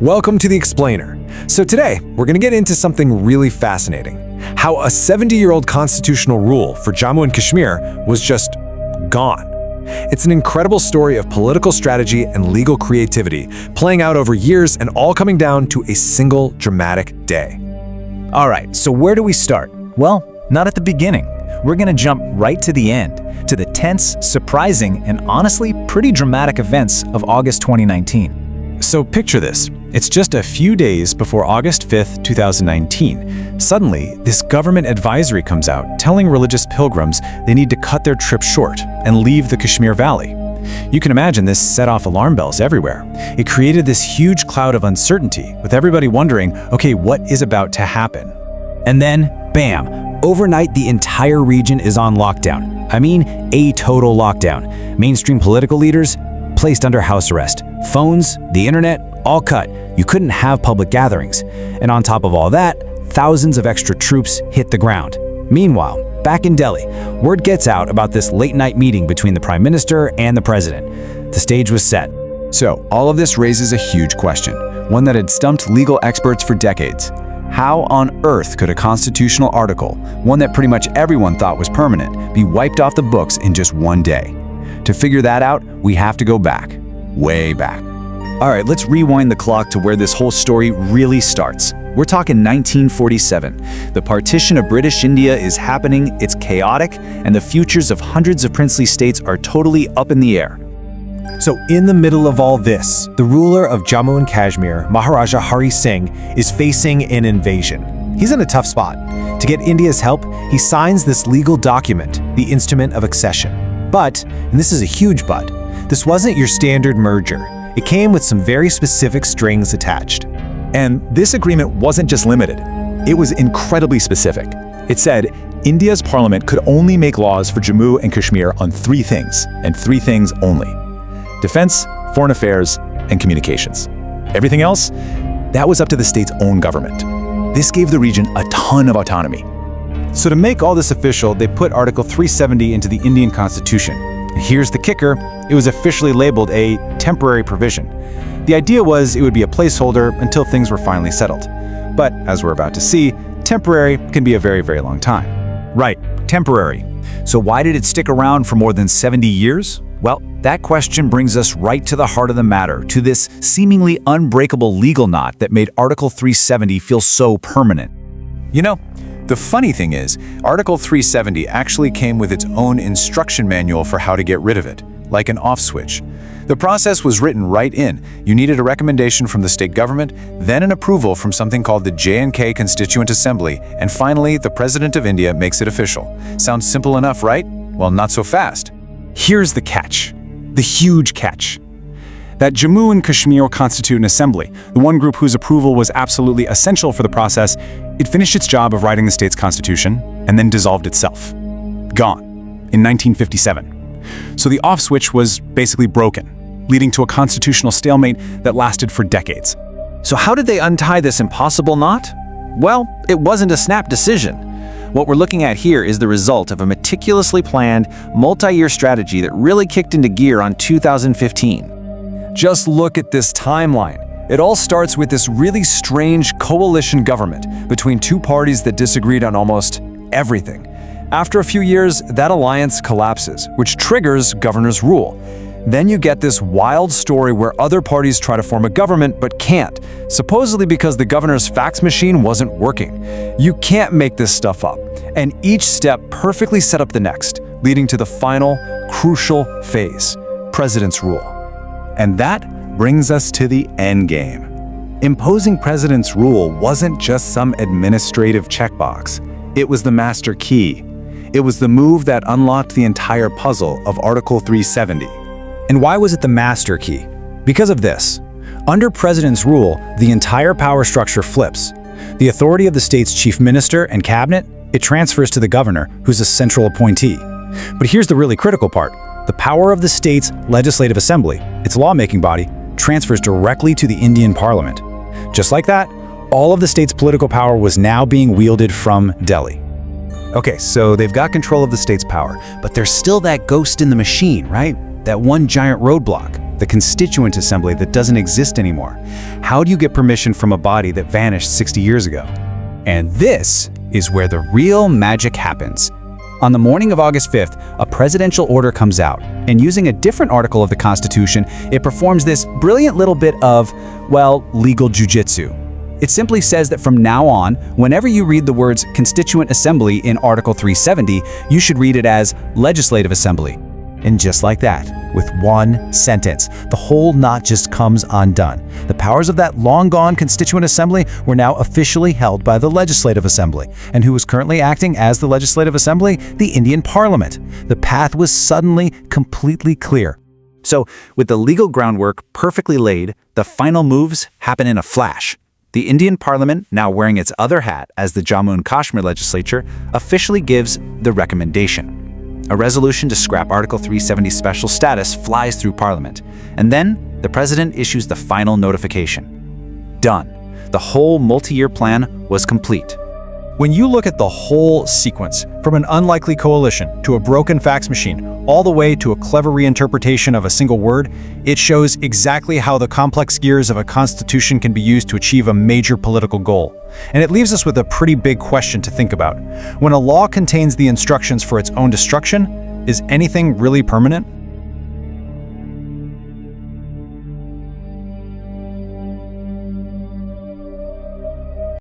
Welcome to The Explainer. So today, we're going to get into something really fascinating. How a 70-year-old constitutional rule for Jammu and Kashmir was just gone. It's an incredible story of political strategy and legal creativity, playing out over years and all coming down to a single dramatic day. All right, so where do we start? Well, not at the beginning. We're going to jump right to the end, to the tense, surprising, and honestly pretty dramatic events of August 2019. So picture this. It's just a few days before August 5th, 2019. Suddenly, this government advisory comes out telling religious pilgrims they need to cut their trip short and leave the Kashmir Valley. You can imagine this set off alarm bells everywhere. It created this huge cloud of uncertainty, with everybody wondering, okay, what is about to happen? And then, bam, overnight the entire region is on lockdown. I mean, a total lockdown. Mainstream political leaders placed under house arrest. Phones, the internet, all cut. You couldn't have public gatherings. And on top of all that, thousands of extra troops hit the ground. Meanwhile, back in Delhi, word gets out about this late-night meeting between the Prime Minister and the President. The stage was set. So, all of this raises a huge question, one that had stumped legal experts for decades. How on earth could a constitutional article, one that pretty much everyone thought was permanent, be wiped off the books in just one day? To figure that out, we have to go back, way back. All right, let's rewind the clock to where this whole story really starts. We're talking 1947. The partition of British India is happening, it's chaotic, and the futures of hundreds of princely states are totally up in the air. So in the middle of all this, the ruler of Jammu and Kashmir, Maharaja Hari Singh, is facing an invasion. He's in a tough spot. To get India's help, he signs this legal document, the Instrument of Accession. But, and this is a huge but, this wasn't your standard merger. It came with some very specific strings attached. And this agreement wasn't just limited. It was incredibly specific. It said India's parliament could only make laws for Jammu and Kashmir on three things, and three things only: defense, foreign affairs, and communications. Everything else, that was up to the state's own government. This gave the region a ton of autonomy. So to make all this official, they put Article 370 into the Indian Constitution. And here's the kicker, it was officially labeled a temporary provision. The idea was it would be a placeholder until things were finally settled. But as we're about to see, temporary can be a very, very long time. Right, temporary. So why did it stick around for more than 70 years? Well, that question brings us right to the heart of the matter, to this seemingly unbreakable legal knot that made Article 370 feel so permanent. You know, the funny thing is, Article 370 actually came with its own instruction manual for how to get rid of it, like an off switch. The process was written right in. You needed a recommendation from the state government, then an approval from something called the J&K Constituent Assembly, and finally, the President of India makes it official. Sounds simple enough, right? Well, not so fast. Here's the catch, the huge catch. That Jammu and Kashmir Constituent Assembly, the one group whose approval was absolutely essential for the process, it finished its job of writing the state's constitution and then dissolved itself. Gone. In 1957. So the off switch was basically broken, leading to a constitutional stalemate that lasted for decades. So how did they untie this impossible knot? Well, it wasn't a snap decision. What we're looking at here is the result of a meticulously planned, multi-year strategy that really kicked into gear on 2015. Just look at this timeline. It all starts with this really strange coalition government between two parties that disagreed on almost everything. After a few years, that alliance collapses, which triggers governor's rule. Then you get this wild story where other parties try to form a government but can't, supposedly because the governor's fax machine wasn't working. You can't make this stuff up. And each step perfectly set up the next, leading to the final, crucial phase, president's rule. And that brings us to the end game. Imposing president's rule wasn't just some administrative checkbox. It was the master key. It was the move that unlocked the entire puzzle of Article 370. And why was it the master key? Because of this. Under president's rule, the entire power structure flips. The authority of the state's chief minister and cabinet, it transfers to the governor, who's a central appointee. But here's the really critical part. The power of the state's legislative assembly, its lawmaking body, transfers directly to the Indian parliament. Just like that, all of the state's political power was now being wielded from Delhi. Okay, so they've got control of the state's power, but there's still that ghost in the machine, right? That one giant roadblock, the Constituent Assembly that doesn't exist anymore? How do you get permission from a body that vanished 60 years ago? And this is where the real magic happens. On the morning of August 5th, a presidential order comes out, and using a different article of the Constitution, it performs this brilliant little bit of, well, legal jujitsu. It simply says that from now on, whenever you read the words Constituent Assembly in Article 370, you should read it as Legislative Assembly. And just like that, with one sentence, the whole knot just comes undone. The powers of that long-gone Constituent Assembly were now officially held by the Legislative Assembly. And who was currently acting as the Legislative Assembly? The Indian Parliament. The path was suddenly completely clear. So, with the legal groundwork perfectly laid, the final moves happen in a flash. The Indian Parliament, now wearing its other hat as the Jammu and Kashmir legislature, officially gives the recommendation. A resolution to scrap Article 370 special status flies through Parliament, and then the president issues the final notification. Done. The whole multi-year plan was complete. When you look at the whole sequence, from an unlikely coalition to a broken fax machine, all the way to a clever reinterpretation of a single word, it shows exactly how the complex gears of a constitution can be used to achieve a major political goal. And it leaves us with a pretty big question to think about. When a law contains the instructions for its own destruction, is anything really permanent?